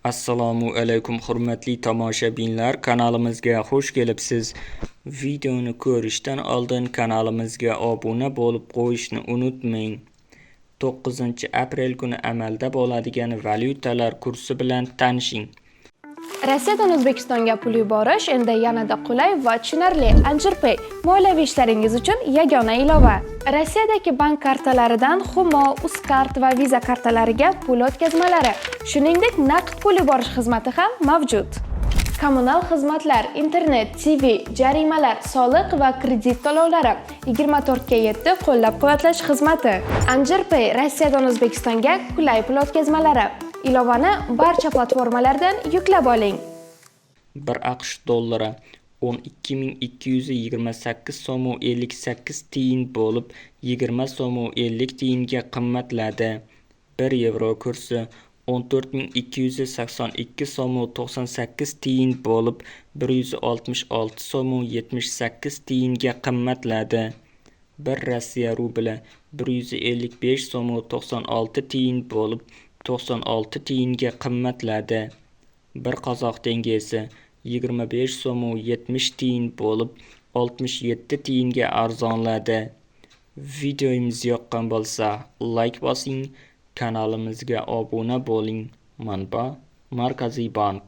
Assalomu alaykum hurmatli tomoshabinlar, kanalimizga xush kelibsiz. Videoni ko'rishdan oldin kanalimizga obuna bo'lib qo'yishni unutmang. 9-aprel kuni amalda bo'ladigan valyutalar kursi bilan tanishing. Rossiyadan O'zbekistonga pul yuborish endi yanada qulay va tushunarli. Anjirpay moliyaviy ishlaringiz uchun yagona ilova. Rossiyadagi bank kartalaridan Humo, Uzcard va Visa kartalariga pul o'tkazmalari, shuningdek naqd pul yuborish xizmati ham mavjud. Kommunal xizmatlar, internet, TV, jarimalar, soliq va kredit to'lovlari 24/7 qo'llab-quvvatlash xizmati. Anjirpay Rossiyadan O'zbekistonga qulay pul o'tkazmalari. Ilovani barcha platformalardan yuklab oling. 1 AQSh dollari 12.228 so'm 58 tiyin bo'lib 20 so'm 50 tiyinga qimmatladi. 1 yevro kursi 14.282 so'm 98 tiyin bo'lib 166 so'm 78 tiyinga qimmatladi. 1 Rossiya rubli 155 so'm 96 tiyin bo'lib 96 tiyinga qimmatladi. 1 qozoq tengesi 25 so'm 70 tiyin bo'lib 67 tiyinga arzonladi. Videomiz yoqqan bo'lsa, like bosing, kanalimizga obuna bo'ling. Manba: Markaziy bank.